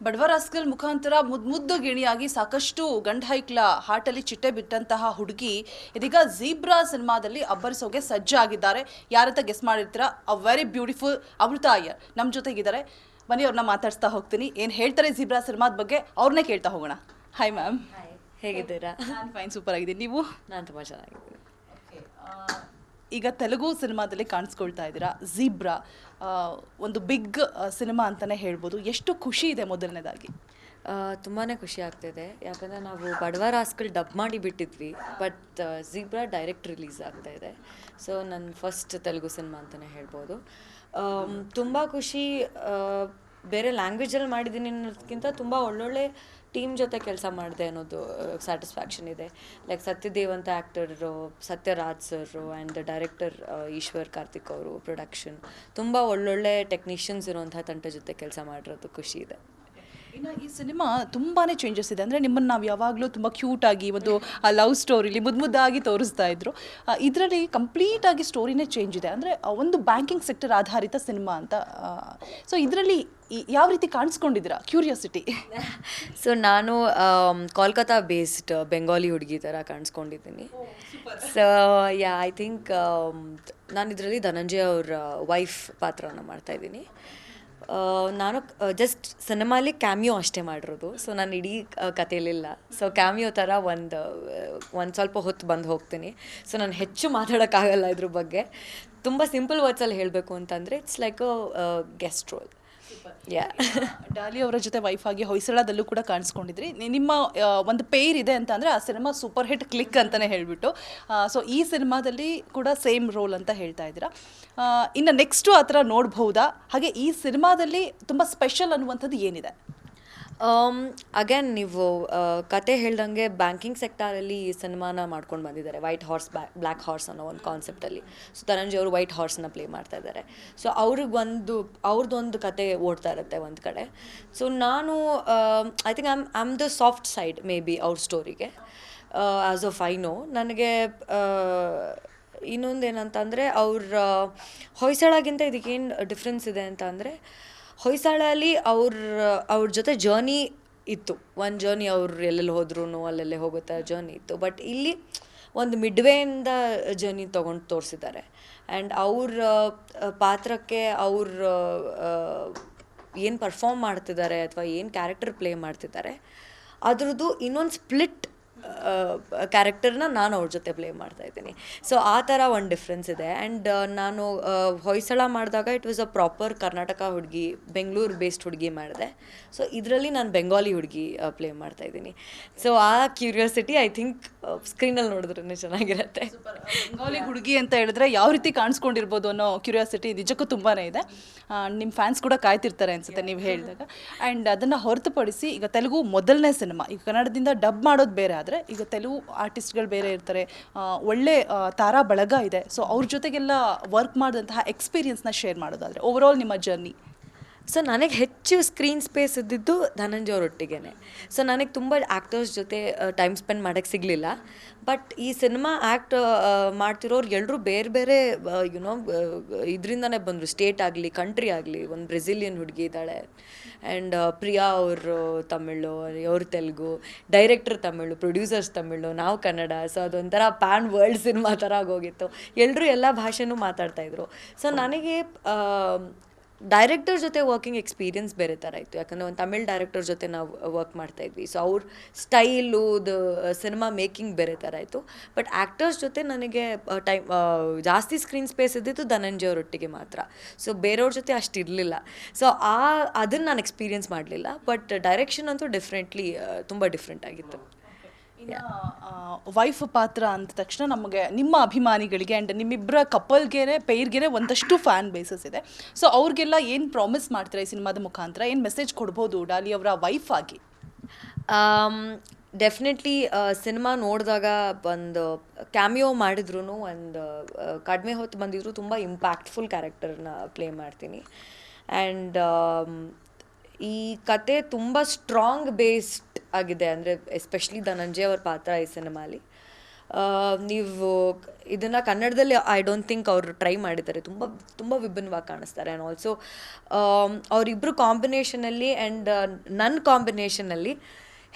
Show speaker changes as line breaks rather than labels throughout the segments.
ಬಡವ ರಾಸ್ಕಲ್ ಮುಖಾಂತರ ಮುದ್ದು ಗಿಣಿಯಾಗಿ ಸಾಕಷ್ಟು ಗಂಡ ಹೈಕ್ಲ ಹಾಟಲ್ಲಿ ಚಿಟ್ಟೆ ಬಿಟ್ಟಂತಹ ಹುಡುಗಿ ಇದೀಗ ಝೀಬ್ರಾ ಸಿನಿಮಾದಲ್ಲಿ ಅಬ್ಬರಿಸೋಗೆ ಸಜ್ಜಾಗಿದ್ದಾರೆ. ಯಾರಂತ ಗೆಸ್ ಮಾಡಿರ್ತೀರಾ? ಅ ವೆರಿ ಬ್ಯೂಟಿಫುಲ್ ಅಮೃತ ಅಯ್ಯರ್ ನಮ್ಮ ಜೊತೆಗಿದ್ದಾರೆ. ಬನ್ನಿ ಅವ್ರನ್ನ ಮಾತಾಡ್ಸ್ತಾ ಹೋಗ್ತೀನಿ. ಏನು ಹೇಳ್ತಾರೆ ಝೀಬ್ರಾ ಸಿನಿಮಾದ ಬಗ್ಗೆ ಅವ್ರನ್ನೇ ಕೇಳ್ತಾ ಹೋಗೋಣ. ಹಾಯ್ ಮ್ಯಾಮ್,
ಹೇಗಿದ್ದೀರಾ?
ನಾನು ಫೈನ್, ಸೂಪರ್ ಆಗಿದ್ದೀನಿ. ನೀವು?
ನಾನು ತುಂಬ ಚೆನ್ನಾಗಿದ್ದೀನಿ.
ಈಗ ತೆಲುಗು ಸಿನಿಮಾದಲ್ಲಿ ಕಾಣಿಸ್ಕೊಳ್ತಾ ಇದ್ದೀರಾ ಝೀಬ್ರಾ, ಒಂದು ಬಿಗ್ ಸಿನಿಮಾ ಅಂತಲೇ ಹೇಳ್ಬೋದು. ಎಷ್ಟು ಖುಷಿ ಇದೆ ಮೊದಲನೇದಾಗಿ?
ತುಂಬಾ ಖುಷಿ ಆಗ್ತಿದೆ, ಯಾಕಂದರೆ ನಾವು ಬಡವ ರಾಸ್ಕಲ್ ಡಬ್ ಮಾಡಿ ಬಿಟ್ಟಿದ್ವಿ, ಬಟ್ ಝೀಬ್ರಾ ಡೈರೆಕ್ಟ್ ರಿಲೀಸ್ ಆಗ್ತಾ ಇದೆ. ಸೊ ನನ್ನ ಫಸ್ಟ್ ತೆಲುಗು ಸಿನಿಮಾ ಅಂತಲೇ ಹೇಳ್ಬೋದು. ತುಂಬ ಖುಷಿ. ಬೇರೆ ಲ್ಯಾಂಗ್ವೇಜಲ್ಲಿ ಮಾಡಿದ್ದೀನಿ ಅನ್ನೋದಕ್ಕಿಂತ ತುಂಬ ಒಳ್ಳೊಳ್ಳೆ ಟೀಮ್ ಜೊತೆ ಕೆಲಸ ಮಾಡಿದೆ ಅನ್ನೋದು ಸ್ಯಾಟಿಸ್ಫ್ಯಾಕ್ಷನ್ ಇದೆ. ಲೈಕ್ ಸತ್ಯದೇವ್ ಅಂತ actor, Sathyaraj sir and the director Eshwar Karthik ಅವರು, ಪ್ರೊಡಕ್ಷನ್ ತುಂಬ ಒಳ್ಳೊಳ್ಳೆ ಟೆಕ್ನಿಷಿಯನ್ಸ್ ಇರುವಂಥ ತಂಡ ಜೊತೆ ಕೆಲಸ ಮಾಡಿರೋದು ಖುಷಿ ಇದೆ.
ಇನ್ನು ಈ ಸಿನಿಮಾ ತುಂಬಾ ಚೇಂಜಸ್ ಇದೆ. ಅಂದರೆ ನಿಮ್ಮನ್ನು ನಾವು ಯಾವಾಗಲೂ ತುಂಬ ಕ್ಯೂಟಾಗಿ ಒಂದು ಲವ್ ಸ್ಟೋರಿಲಿ ಮುದ್ದಾಗಿ ತೋರಿಸ್ತಾ ಇದ್ರು. ಇದರಲ್ಲಿ ಕಂಪ್ಲೀಟಾಗಿ ಸ್ಟೋರಿನೇ ಚೇಂಜ್ ಇದೆ. ಅಂದರೆ ಒಂದು ಬ್ಯಾಂಕಿಂಗ್ ಸೆಕ್ಟರ್ ಆಧಾರಿತ ಸಿನಿಮಾ ಅಂತ. ಸೊ ಇದರಲ್ಲಿ ಯಾವ ರೀತಿ ಕಾಣಿಸ್ಕೊಂಡಿದ್ದೀರಾ? ಕ್ಯೂರಿಯಾಸಿಟಿ.
ಸೊ ನಾನು ಕೋಲ್ಕತ್ತಾ ಬೇಸ್ಡ್ ಬೆಂಗಾಲಿ ಹುಡುಗಿ ಥರ ಕಾಣಿಸ್ಕೊಂಡಿದ್ದೀನಿ. ಸೊ ಯಾ, ಐ ಥಿಂಕ್ ನಾನು ಇದರಲ್ಲಿ ಧನಂಜಯ ಅವ್ರ ವೈಫ್ ಪಾತ್ರವನ್ನು ಮಾಡ್ತಾಯಿದ್ದೀನಿ. ನಾನು ಜಸ್ಟ್ ಸಿನಿಮಾಲಿ ಕ್ಯಾಮಿಯೋ ಅಷ್ಟೇ ಮಾಡಿರೋದು. ಸೊ ನಾನು ಇಡೀ ಕಥೆಯಲ್ಲಿಲ್ಲ. ಸೊ ಕ್ಯಾಮಿಯೋ ಥರ ಒಂದು ಸ್ವಲ್ಪ ಹೊತ್ತು ಬಂದು ಹೋಗ್ತೀನಿ. ಸೊ ನಾನು ಹೆಚ್ಚು ಮಾತಾಡೋಕ್ಕಾಗಲ್ಲ ಇದ್ರ ಬಗ್ಗೆ. ತುಂಬ ಸಿಂಪಲ್ ವರ್ಡ್ಸಲ್ಲಿ ಹೇಳಬೇಕು ಅಂತಂದರೆ it's like a guest role. Yeah.
Daali ಅವರ ಜೊತೆ ವೈಫ್ ಆಗಿ ಹೊಯ್ಸಳದಲ್ಲೂ ಕೂಡ ಕಾಣಿಸ್ಕೊಂಡಿದ್ರಿ. ನಿಮ್ಮ ಒಂದು ಪೇರ್ ಇದೆ ಅಂತ ಅಂದರೆ ಆ ಸಿನಿಮಾ ಸೂಪರ್ ಹಿಟ್ ಕ್ಲಿಕ್ ಅಂತಲೇ ಹೇಳಿಬಿಟ್ಟು. ಸೊ ಈ ಸಿನಿಮಾದಲ್ಲಿ ಕೂಡ ಸೇಮ್ ರೋಲ್ ಅಂತ ಹೇಳ್ತಾ ಇದ್ದೀರಾ. ಇನ್ನು ನೆಕ್ಸ್ಟು ಆ ಥರ ನೋಡ್ಬೋದಾ? ಹಾಗೆ ಈ ಸಿನಿಮಾದಲ್ಲಿ ತುಂಬ ಸ್ಪೆಷಲ್ ಅನ್ನುವಂಥದ್ದು ಏನಿದೆ?
ಅಗೇನ್ ನೀವು ಕತೆ ಹೇಳ್ದಂಗೆ ಬ್ಯಾಂಕಿಂಗ್ ಸೆಕ್ಟರಲ್ಲಿ ಈ ಸಿನಿಮಾನ ಮಾಡ್ಕೊಂಡು ಬಂದಿದ್ದಾರೆ. ವೈಟ್ ಹಾರ್ಸ್ ಬ್ಲ್ಯಾಕ್ ಹಾರ್ಸ್ ಅನ್ನೋ ಒಂದು ಕಾನ್ಸೆಪ್ಟಲ್ಲಿ. ಸೊ ಧನಂಜಯ ಅವರು ವೈಟ್ ಹಾರ್ಸ್ನ ಪ್ಲೇ ಮಾಡ್ತಾ ಇದ್ದಾರೆ. ಸೊ ಅವ್ರದ್ದೊಂದು ಕತೆ ಓಡ್ತಾ ಇರುತ್ತೆ ಒಂದು ಕಡೆ. ಸೊ ನಾನು I think I'm the soft side may be ಅವ್ರ ಸ್ಟೋರಿಗೆ ಆ್ಯಸ್ ಆಫ್ ಐ ನೋ. ನನಗೆ ಇನ್ನೊಂದು ಏನಂತಂದರೆ ಹೊಯ್ಸಳಗಿಂತ ಇದಕ್ಕೇನು ಡಿಫ್ರೆನ್ಸ್ ಇದೆ ಅಂತ ಅಂದರೆ, ಹೊಯ್ಸಳಲ್ಲಿ ಅವ್ರ ಜೊತೆ ಜರ್ನಿ ಇತ್ತು. ಒಂದು ಜರ್ನಿ ಅವ್ರು ಎಲ್ಲೆಲ್ಲಿ ಹೋದ್ರೂ ಅಲ್ಲೆಲ್ಲೇ ಹೋಗೋ ಥರ ಜರ್ನಿ ಇತ್ತು. ಬಟ್ ಇಲ್ಲಿ ಒಂದು ಮಿಡ್ವೇಯಿಂದ ಜರ್ನಿ ತೊಗೊಂಡು ತೋರಿಸಿದ್ದಾರೆ. ಆ್ಯಂಡ್ ಅವ್ರ ಪಾತ್ರಕ್ಕೆ ಏನು ಪರ್ಫಾರ್ಮ್ ಮಾಡ್ತಿದ್ದಾರೆ ಅಥವಾ ಏನು ಕ್ಯಾರೆಕ್ಟರ್ ಪ್ಲೇ ಮಾಡ್ತಿದ್ದಾರೆ ಅದ್ರದ್ದು ಇನ್ನೊಂದು ಸ್ಪ್ಲಿಟ್ ಕ್ಯಾರೆಕ್ಟರ್ನ ನಾನು ಅವ್ರ ಜೊತೆ ಪ್ಲೇ ಮಾಡ್ತಾಯಿದ್ದೀನಿ. ಸೊ ಆ ಥರ ಒಂದು ಡಿಫ್ರೆನ್ಸ್ ಇದೆ. ಆ್ಯಂಡ್ ನಾನು ಹೊಯ್ಸಳ ಮಾಡಿದಾಗ it was a proper Karnataka ಹುಡುಗಿ, ಬೆಂಗಳೂರು ಬೇಸ್ಡ್ ಹುಡುಗಿ ಮಾಡಿದೆ. ಸೊ ಇದರಲ್ಲಿ ನಾನು ಬೆಂಗಾಲಿ ಹುಡುಗಿ ಪ್ಲೇ ಮಾಡ್ತಾಯಿದ್ದೀನಿ. ಸೊ ಆ ಕ್ಯೂರಿಯಾಸಿಟಿ ಐ ಥಿಂಕ್ ಸ್ಕ್ರೀನಲ್ಲಿ ನೋಡಿದ್ರೇ ಚೆನ್ನಾಗಿರುತ್ತೆ.
ಬೆಂಗಾಲಿ ಹುಡುಗಿ ಅಂತ ಹೇಳಿದ್ರೆ ಯಾವ ರೀತಿ ಕಾಣಿಸ್ಕೊಂಡಿರ್ಬೋದು ಅನ್ನೋ ಕ್ಯೂರಿಯಾಸಿಟಿ ನಿಜಕ್ಕೂ ತುಂಬಾ ಇದೆ. ನಿಮ್ಮ ಫ್ಯಾನ್ಸ್ ಕೂಡ ಕಾಯ್ತಿರ್ತಾರೆ ಅನಿಸುತ್ತೆ ನೀವು ಹೇಳಿದಾಗ. ಆ್ಯಂಡ್ ಅದನ್ನು ಹೊರತುಪಡಿಸಿ ಈಗ ತೆಲುಗು ಮೊದಲನೇ ಸಿನಿಮಾ, ಈಗ ಕನ್ನಡದಿಂದ ಡಬ್ ಮಾಡೋದು ಬೇರೆ ಆದರೆ ಈಗ ತೆಲುಗು ಆರ್ಟಿಸ್ಟ್ಗಳು ಬೇರೆ ಇರ್ತಾರೆ, ಒಳ್ಳೆ ತಾರಾ ಬಳಗ ಇದೆ. ಸೊ ಅವ್ರ ಜೊತೆಗೆಲ್ಲ ವರ್ಕ್ ಮಾಡಿದಂತಹ ಎಕ್ಸ್ಪೀರಿಯನ್ಸ್ನ ಶೇರ್ ಮಾಡೋದಾದರೆ ಓವರಾಲ್ ನಿಮ್ಮ ಜರ್ನಿ.
ಸೊ ನನಗೆ ಹೆಚ್ಚು ಸ್ಕ್ರೀನ್ ಸ್ಪೇಸ್ ಇದ್ದಿದ್ದು ಧನಂಜಯ ಅವರೊಟ್ಟಿಗೆ. ಸೊ ನನಗೆ ತುಂಬ ಆ್ಯಕ್ಟರ್ಸ್ ಜೊತೆ ಟೈಮ್ ಸ್ಪೆಂಡ್ ಮಾಡೋಕ್ಕೆ ಸಿಗಲಿಲ್ಲ. ಬಟ್ ಈ ಸಿನಿಮಾ ಆ್ಯಕ್ಟ್ ಮಾಡ್ತಿರೋರು ಎಲ್ಲರೂ ಬೇರೆ ಬೇರೆ ಯುನೋ ಇದರಿಂದನೇ ಬಂದರು. ಸ್ಟೇಟ್ ಆಗಲಿ, ಕಂಟ್ರಿ ಆಗಲಿ. ಒಂದು ಬ್ರೆಜಿಲಿಯನ್ ಹುಡುಗಿ ಇದ್ದಾಳೆ, ಆ್ಯಂಡ್ ಪ್ರಿಯಾ ಅವರು ತಮಿಳು, ಅವ್ರು ತೆಲುಗು, ಡೈರೆಕ್ಟರ್ ತಮಿಳು, ಪ್ರೊಡ್ಯೂಸರ್ಸ್ ತಮಿಳು, ನಾವು ಕನ್ನಡ. ಸೊ ಅದೊಂಥರ ಪ್ಯಾನ್ ವರ್ಲ್ಡ್ ಸಿನಿಮಾ ಥರ ಆಗೋಗಿತ್ತು. ಎಲ್ಲರೂ ಎಲ್ಲ ಭಾಷೆನೂ ಮಾತಾಡ್ತಾಯಿದ್ರು. ಸೊ ನನಗೆ ಡೈರೆಕ್ಟರ್ ಜೊತೆ ವರ್ಕಿಂಗ್ ಎಕ್ಸ್ಪೀರಿಯನ್ಸ್ ಬೇರೆ ಥರ ಇತ್ತು. ಯಾಕಂದರೆ ಒಂದು ತಮಿಳ್ ಡೈರೆಕ್ಟರ್ ಜೊತೆ ನಾವು ವರ್ಕ್ ಮಾಡ್ತಾಯಿದ್ವಿ. ಸೊ ಅವ್ರ ಸ್ಟೈಲು, ಸಿನಿಮಾ ಮೇಕಿಂಗ್ ಬೇರೆ ಥರ ಇತ್ತು. ಬಟ್ ಆ್ಯಕ್ಟರ್ಸ್ ಜೊತೆ ನನಗೆ ಜಾಸ್ತಿ ಸ್ಕ್ರೀನ್ ಸ್ಪೇಸ್ ಇದ್ದಿದ್ದು ಧನಂಜಯ ಅವರೊಟ್ಟಿಗೆ ಮಾತ್ರ. ಸೊ ಬೇರೆಯವ್ರ ಜೊತೆ ಅಷ್ಟು ಇರಲಿಲ್ಲ. ಸೊ ಅದನ್ನು ನಾನು ಎಕ್ಸ್ಪೀರಿಯನ್ಸ್ ಮಾಡಲಿಲ್ಲ. ಬಟ್ ಡೈರೆಕ್ಷನ್ ಅಂತೂ ಡೆಫಿನೆಟ್ಲಿ ತುಂಬ ಡಿಫ್ರೆಂಟ್ ಆಗಿತ್ತು.
ವೈಫ್ ಪಾತ್ರ ಅಂದ ತಕ್ಷಣ ನಮಗೆ ನಿಮ್ಮ ಅಭಿಮಾನಿಗಳಿಗೆ ಆ್ಯಂಡ್ ನಿಮ್ಮಿಬ್ಬರ ಕಪಲ್ಗೆ ಪೇರ್ಗೆ ಒಂದಷ್ಟು ಫ್ಯಾನ್ ಬೇಸಸ್ ಇದೆ. ಸೊ ಅವ್ರಿಗೆಲ್ಲ ಏನು ಪ್ರಾಮಿಸ್ ಮಾಡ್ತಾರೆ ಈ ಸಿನಿಮಾದ ಮುಖಾಂತರ? ಏನು ಮೆಸೇಜ್ ಕೊಡ್ಬೋದು ಡಾಲಿ ಅವರ ವೈಫ್ ಆಗಿ?
ಡೆಫಿನೆಟ್ಲಿ ಸಿನಿಮಾ ನೋಡಿದಾಗ ಒಂದು ಕ್ಯಾಮಿಯೋ ಮಾಡಿದ್ರು, ಒಂದು ಕಡಿಮೆ ಹೊತ್ತು ಬಂದಿದ್ರು ತುಂಬ ಇಂಪ್ಯಾಕ್ಟ್ಫುಲ್ ಕ್ಯಾರೆಕ್ಟರ್ನ ಪ್ಲೇ ಮಾಡ್ತೀನಿ. ಆ್ಯಂಡ್ ಈ ಕತೆ ತುಂಬ ಸ್ಟ್ರಾಂಗ್ ಬೇಸ್ಡ್ ಆಗಿದೆ. ಅಂದರೆ ಎಸ್ಪೆಷಲಿ ಧನಂಜಯ ಅವ್ರ ಪಾತ್ರ ಈ ಸಿನಿಮಾಲಿ ನೀವು ಇದನ್ನು ಕನ್ನಡದಲ್ಲಿ ಐ ಡೋಂಟ್ ಥಿಂಕ್ ಅವರು ಟ್ರೈ ಮಾಡಿದ್ದಾರೆ, ತುಂಬ ತುಂಬ ವಿಭಿನ್ನವಾಗಿ ಕಾಣಿಸ್ತಾರೆ. ಆ್ಯಂಡ್ ಆಲ್ಸೋ ಅವರಿಬ್ಬರು ಕಾಂಬಿನೇಷನಲ್ಲಿ ಆ್ಯಂಡ್ ನನ್ನ ಕಾಂಬಿನೇಷನಲ್ಲಿ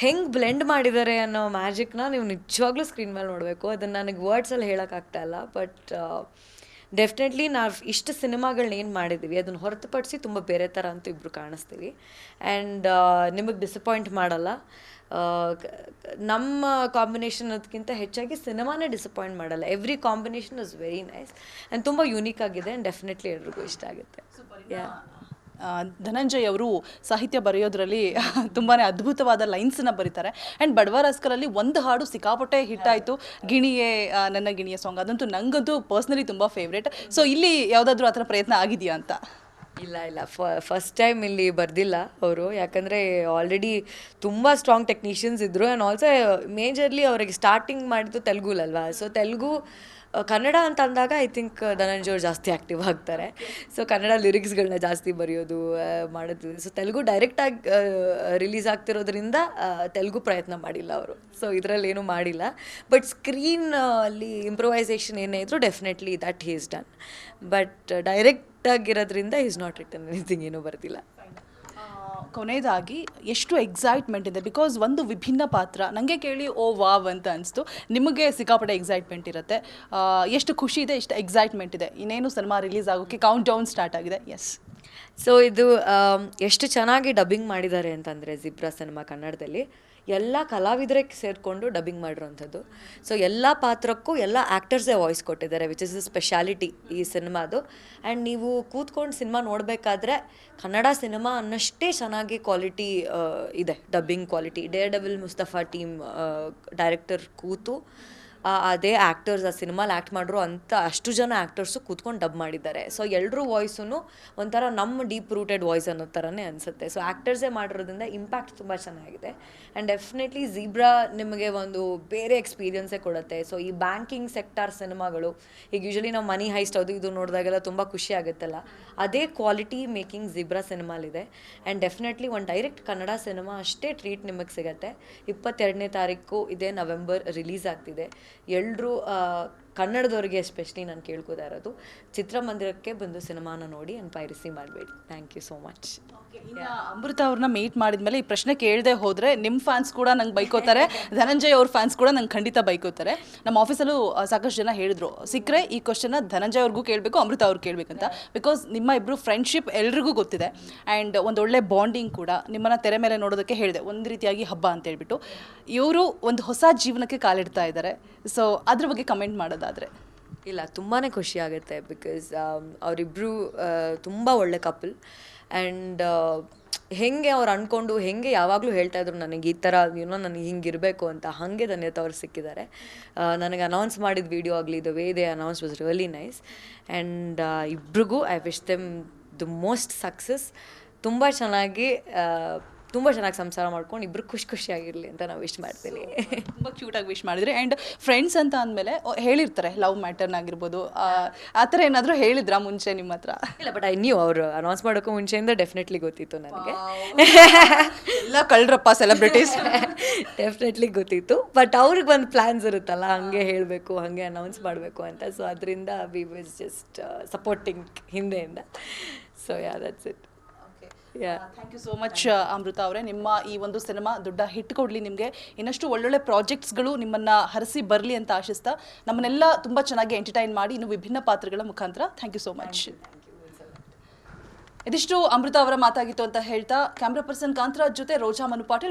ಹೆಂಗೆ ಬ್ಲೆಂಡ್ ಮಾಡಿದ್ದಾರೆ ಅನ್ನೋ ಮ್ಯಾಜಿಕ್ನ ನೀವು ನಿಜವಾಗ್ಲೂ ಸ್ಕ್ರೀನ್ ಮೇಲೆ ನೋಡಬೇಕು. ಅದನ್ನು ನನಗೆ ವರ್ಡ್ಸಲ್ಲಿ ಹೇಳೋಕ್ಕಾಗ್ತಾ ಇಲ್ಲ, ಬಟ್ ಡೆಫಿನೆಟ್ಲಿ ನಾವು ಇಷ್ಟು ಸಿನಿಮಾಗಳನ್ನ ಏನು ಮಾಡಿದ್ದೀವಿ ಅದನ್ನು ಹೊರತುಪಡಿಸಿ ತುಂಬ ಬೇರೆ ಥರ ಅಂತೂ ಇಬ್ಬರು ಕಾಣಿಸ್ತೀವಿ. ಆ್ಯಂಡ್ ನಿಮಗೆ ಡಿಸಪಾಯಿಂಟ್ ಮಾಡಲ್ಲ. ನಮ್ಮ ಕಾಂಬಿನೇಷನ್ ಅದಕ್ಕಿಂತ ಹೆಚ್ಚಾಗಿ ಸಿನಿಮಾನೇ ಡಿಸಪಾಯಿಂಟ್ ಮಾಡಲ್ಲ. Every combination is very nice and ತುಂಬ ಯೂನಿಕ್ ಆಗಿದೆ ಆ್ಯಂಡ್ ಡೆಫಿನೆಟ್ಲಿ ಎಲ್ರಿಗೂ ಇಷ್ಟ ಆಗುತ್ತೆ.
ಧನಂಜಯ್ ಅವರು ಸಾಹಿತ್ಯ ಬರೆಯೋದ್ರಲ್ಲಿ ತುಂಬಾ ಅದ್ಭುತವಾದ ಲೈನ್ಸನ್ನ ಬರೀತಾರೆ. ಆ್ಯಂಡ್ ಬಡವ ರಾಸ್ಕಲಲ್ಲಿ ಒಂದು ಹಾಡು ಸಿಕ್ಕಾಪಟ್ಟೆ ಹಿಟ್ಟಾಯಿತು, ಗಿಣಿಯೇ ನನ್ನ ಗಿಣಿಯ ಸಾಂಗ್. ಅದಂತೂ ನನಗಂತೂ ಪರ್ಸ್ನಲಿ ತುಂಬ ಫೇವ್ರೇಟ್. ಸೊ ಇಲ್ಲಿ ಯಾವುದಾದ್ರೂ ಆ ಥರ ಪ್ರಯತ್ನ ಆಗಿದೆಯಾ ಅಂತ?
ಇಲ್ಲ ಫಸ್ಟ್ ಟೈಮ್ ಇಲ್ಲಿ ಬರ್ದಿಲ್ಲ ಅವರು, ಯಾಕಂದರೆ ಆಲ್ರೆಡಿ ತುಂಬ ಸ್ಟ್ರಾಂಗ್ ಟೆಕ್ನಿಷಿಯನ್ಸ್ ಇದ್ದರು. ಆ್ಯಂಡ್ ಆಲ್ಸೋ ಮೇಜರ್ಲಿ ಅವರಿಗೆ ಸ್ಟಾರ್ಟಿಂಗ್ ಮಾಡಿದ್ದು ತೆಲುಗುಲಲ್ವಾ, ಸೊ ತೆಲುಗು ಕನ್ನಡ ಅಂತ ಅಂದಾಗ ಐ ಥಿಂಕ್ ಧನಂಜಯ್ ಅವ್ರು ಜಾಸ್ತಿ ಆ್ಯಕ್ಟಿವ್ ಆಗ್ತಾರೆ. ಸೊ ಕನ್ನಡ ಲಿರಿಕ್ಸ್ಗಳನ್ನ ಜಾಸ್ತಿ ಬರೆಯೋದು ಮಾಡೋದು. ಸೊ ತೆಲುಗು ಡೈರೆಕ್ಟಾಗಿ ರಿಲೀಸ್ ಆಗ್ತಿರೋದ್ರಿಂದ ತೆಲುಗು ಪ್ರಯತ್ನ ಮಾಡಿಲ್ಲ ಅವರು. ಸೊ ಇದರಲ್ಲಿ ಏನೂ ಮಾಡಿಲ್ಲ. ಬಟ್ ಸ್ಕ್ರೀನ್ ಅಲ್ಲಿ ಇಂಪ್ರೊವೈಸೇಷನ್ ಏನೇ ಇದ್ರೂ definitely that he is done. But ಡೈರೆಕ್ಟಾಗಿರೋದ್ರಿಂದ ಈಸ್ ನಾಟ್ ರಿಟನ್ ಎನಿಥಿಂಗ್, ಏನೂ ಬರ್ತಿಲ್ಲ.
ಕೊನೆಯದಾಗಿ ಎಷ್ಟು ಎಕ್ಸೈಟ್ಮೆಂಟ್ ಇದೆ, ಬಿಕಾಸ್ ಒಂದು ವಿಭಿನ್ನ ಪಾತ್ರ ನನಗೆ ಕೇಳಿ ಓ ವಾವ್ ಅಂತ ಅನಿಸ್ತು. ನಿಮಗೆ ಸಿಕ್ಕಾಪಟ್ಟೆ ಎಕ್ಸೈಟ್ಮೆಂಟ್ ಇರುತ್ತೆ. ಎಷ್ಟು ಖುಷಿ ಇದೆ, ಎಷ್ಟು ಎಕ್ಸೈಟ್ಮೆಂಟ್ ಇದೆ. ಇನ್ನೇನು ಸಿನಿಮಾ ರಿಲೀಸ್ ಆಗೋಕ್ಕೆ ಕೌಂಟ್ ಡೌನ್ ಸ್ಟಾರ್ಟ್ ಆಗಿದೆ. ಎಸ್,
ಸೊ ಇದು ಎಷ್ಟು ಚೆನ್ನಾಗಿ ಡಬ್ಬಿಂಗ್ ಮಾಡಿದ್ದಾರೆ ಅಂತಂದರೆ ಜಿಬ್ರಾ ಸಿನಿಮಾ ಕನ್ನಡದಲ್ಲಿ ಎಲ್ಲ ಕಲಾವಿದರೇ ಸೇರಿಕೊಂಡು ಡಬ್ಬಿಂಗ್ ಮಾಡಿರೋವಂಥದ್ದು. ಸೊ ಎಲ್ಲ ಪಾತ್ರಕ್ಕೂ ಎಲ್ಲ ಆ್ಯಕ್ಟರ್ಸೇ ವಾಯ್ಸ್ ಕೊಟ್ಟಿದ್ದಾರೆ, ವಿಚ್ ಇಸ್ ದ ಸ್ಪೆಷಾಲಿಟಿ ಈ ಸಿನಿಮಾದು. ಆ್ಯಂಡ್ ನೀವು ಕೂತ್ಕೊಂಡು ಸಿನಿಮಾ ನೋಡಬೇಕಾದ್ರೆ ಕನ್ನಡ ಸಿನಿಮಾ ಅನ್ನಷ್ಟೇ ಚೆನ್ನಾಗಿ ಕ್ವಾಲಿಟಿ ಇದೆ, dubbing quality. Deere devil Mustafa team director ಕೂತು ಅದೇ ಆ್ಯಕ್ಟರ್ಸ್ ಆ ಸಿನಿಮಾಲಿ ಆ್ಯಕ್ಟ್ ಮಾಡಿರೋ ಅಂಥ ಅಷ್ಟು ಜನ ಆ್ಯಕ್ಟರ್ಸು ಕೂತ್ಕೊಂಡು ಡಬ್ ಮಾಡಿದ್ದಾರೆ. ಸೊ ಎಲ್ಲರೂ ವಾಯ್ಸೂ ಒಂಥರ ನಮ್ಮ ಡೀಪ್ ರೂಟೆಡ್ ವಾಯ್ಸ್ ಅನ್ನೋ ಥರನೇ ಅನಿಸುತ್ತೆ. ಸೊ ಆ್ಯಕ್ಟರ್ಸೇ ಮಾಡಿರೋದ್ರಿಂದ ಇಂಪ್ಯಾಕ್ಟ್ ತುಂಬ ಚೆನ್ನಾಗಿದೆ. ಆ್ಯಂಡ್ ಡೆಫಿನೆಟ್ಲಿ ಝೀಬ್ರಾ ನಿಮಗೆ ಒಂದು ಬೇರೆ ಎಕ್ಸ್ಪೀರಿಯನ್ಸೇ ಕೊಡುತ್ತೆ. ಸೊ ಈ ಬ್ಯಾಂಕಿಂಗ್ ಸೆಕ್ಟಾರ್ ಸಿನಿಮಾಗಳು ಈಗ ಯೂಶಲಿ ನಾವು ಮನಿ ಹೈಸ್ಟ್ ಅದು ಇದು ನೋಡಿದಾಗೆಲ್ಲ ತುಂಬ ಖುಷಿ ಆಗುತ್ತಲ್ಲ, ಅದೇ ಕ್ವಾಲಿಟಿ ಮೇಕಿಂಗ್ ಝೀಬ್ರಾ ಸಿನಿಮಾಲಿದೆ. ಆ್ಯಂಡ್ ಡೆಫಿನೆಟ್ಲಿ ಒಂದು ಡೈರೆಕ್ಟ್ ಕನ್ನಡ ಸಿನಿಮಾ ಅಷ್ಟೇ ಟ್ರೀಟ್ ನಿಮಗೆ ಸಿಗುತ್ತೆ. 22ನೇ ತಾರೀಕು ಇದೇ ನವೆಂಬರ್ ರಿಲೀಸ್ ಆಗ್ತಿದೆ. ಎಲ್ಲರೂ ಕನ್ನಡದವ್ರಿಗೆ ಎಸ್ಪೆಷಲಿ ನಾನು ಕೇಳ್ಕೋತಾ ಇರೋದು, ಚಿತ್ರಮಂದಿರಕ್ಕೆ ಬಂದು ಸಿನಿಮಾನ ನೋಡಿ ಆ್ಯಂಡ್ ಪೈರಸಿ ಮಾಡಬೇಡಿ. Thank you so much.
Amrutha ಅವ್ರನ್ನ ಮೀಟ್ ಮಾಡಿದ್ಮೇಲೆ ಈ ಪ್ರಶ್ನೆ ಕೇಳದೆ ಹೋದರೆ ನಿಮ್ಮ ಫ್ಯಾನ್ಸ್ ಕೂಡ ನಂಗೆ ಬೈಕೋತಾರೆ, ಧನಂಜಯ್ ಅವ್ರ ಫ್ಯಾನ್ಸ್ ಕೂಡ ನಂಗೆ ಖಂಡಿತ ಬೈಕೋತಾರೆ. ನಮ್ಮ ಆಫೀಸಲ್ಲೂ ಸಾಕಷ್ಟು ಜನ ಹೇಳಿದ್ರು, ಸಿಕ್ಕರೆ ಈ ಕ್ವಶನ್ನ ಧನಂಜಯ್ ಅವ್ರಿಗೂ ಕೇಳಬೇಕು, ಅಮೃತ ಅವ್ರು ಕೇಳಬೇಕಂತ. ಬಿಕಾಸ್ ನಿಮ್ಮ ಇಬ್ಬರು ಫ್ರೆಂಡ್ಶಿಪ್ ಎಲ್ರಿಗೂ ಗೊತ್ತಿದೆ. ಆ್ಯಂಡ್ ಒಂದು ಒಳ್ಳೆ ಬಾಂಡಿಂಗ್ ಕೂಡ. ನಿಮ್ಮನ್ನು ತೆರೆ ಮೇಲೆ ನೋಡೋದಕ್ಕೆ ಹೇಳಿದೆ, ಒಂದು ರೀತಿಯಾಗಿ ಹಬ್ಬ ಅಂತ ಹೇಳ್ಬಿಟ್ಟು. ಇವರು ಒಂದು ಹೊಸ ಜೀವನಕ್ಕೆ ಕಾಲಿಡ್ತಾ ಇದ್ದಾರೆ. ಸೊ ಅದ್ರ ಬಗ್ಗೆ ಕಮೆಂಟ್ ಮಾಡೋದಾದರೆ?
ಇಲ್ಲ, ತುಂಬಾ ಖುಷಿ ಆಗುತ್ತೆ. ಬಿಕಾಸ್ ಅವರಿಬ್ಬರು ತುಂಬ ಒಳ್ಳೆ ಕಪಲ್. ಆ್ಯಂಡ್ ಹೆಂಗೆ ಅವ್ರು ಅಂದ್ಕೊಂಡು ಹೆಂಗೆ ಯಾವಾಗಲೂ ಹೇಳ್ತಾ ಇದ್ರು ನನಗೆ ಈ ಥರ ನನಗೆ ಹಿಂಗಿರಬೇಕು ಅಂತ, ಹಾಗೆ ಧನ್ಯತೆ ಅವ್ರು ಸಿಕ್ಕಿದ್ದಾರೆ. ನನಗೆ ಅನೌನ್ಸ್ ಮಾಡಿದ ವಿಡಿಯೋ ಆಗಲಿ, the way they announce was really nice. And ಇಬ್ರಿಗೂ I wish them the most success. ತುಂಬ ಚೆನ್ನಾಗಿ ಸಂಸಾರ ಮಾಡ್ಕೊಂಡು ಇಬ್ಬರು ಖುಷಿಯಾಗಿರಲಿ ಅಂತ ನಾವು ವಿಶ್ ಮಾಡ್ತೀವಿ.
ತುಂಬ ಕ್ಯೂಟಾಗಿ ವಿಶ್ ಮಾಡಿದ್ರಿ. ಆ್ಯಂಡ್ ಫ್ರೆಂಡ್ಸ್ ಅಂತ ಅಂದಮೇಲೆ ಹೇಳಿರ್ತಾರೆ ಲವ್ ಮ್ಯಾಟರ್ನಾಗಿರ್ಬೋದು, ಆ ಥರ ಏನಾದರೂ ಹೇಳಿದ್ರಾ ಮುಂಚೆ ನಿಮ್ಮ ಹತ್ರ?
ಇಲ್ಲ, ಬಟ್ ಐ ನ್ಯೂ ಅವರು ಅನೌನ್ಸ್ ಮಾಡೋಕ್ಕೂ ಮುಂಚೆಯಿಂದ ಡೆಫಿನೆಟ್ಲಿ ಗೊತ್ತಿತ್ತು ನನಗೆ.
ಎಲ್ಲ ಕಳ್ರಪ್ಪ ಸೆಲೆಬ್ರಿಟೀಸ್.
ಡೆಫಿನೆಟ್ಲಿ ಗೊತ್ತಿತ್ತು, ಬಟ್ ಅವ್ರಿಗೆ ಒಂದು ಪ್ಲ್ಯಾನ್ಸ್ ಇರುತ್ತಲ್ಲ, ಹಾಗೆ ಹೇಳಬೇಕು, ಹಾಗೆ ಅನೌನ್ಸ್ ಮಾಡಬೇಕು ಅಂತ. ಸೊ ಅದರಿಂದ ವಿ ವಾಸ್ ಜಸ್ಟ್ ಸಪೋರ್ಟಿಂಗ್ ಹಿಂದೆಯಿಂದ. So yeah, that's it.
Thank you so much Amrutha ಅವರೇ. ನಿಮ್ಮ ಈ ಒಂದು ಸಿನಿಮಾ ದೊಡ್ಡ ಹಿಟ್ ಕೊಡಲಿ, ನಿಮಗೆ ಇನ್ನಷ್ಟು ಒಳ್ಳೊಳ್ಳೆ ಪ್ರಾಜೆಕ್ಟ್ಸ್ಗಳು ನಿಮ್ಮನ್ನು ಹರಿಸಿ ಬರಲಿ ಅಂತ ಆಶಿಸ್ತಾ, ನಮ್ಮನ್ನೆಲ್ಲ ತುಂಬ ಚೆನ್ನಾಗಿ ಎಂಟರ್ಟೈನ್ ಮಾಡಿ ಇನ್ನು ವಿಭಿನ್ನ ಪಾತ್ರಗಳ ಮುಖಾಂತರ. Thank you so much. ಇದಿಷ್ಟು ಅಮೃತ ಅವರ ಮಾತಾಗಿತ್ತು ಅಂತ ಹೇಳ್ತಾ, ಕ್ಯಾಮ್ರಾ ಪರ್ಸನ್ ಕಾಂತರಾಜ್ ಜೊತೆ ರೋಜಾ ಮನು ಪಾಟೀಲ್.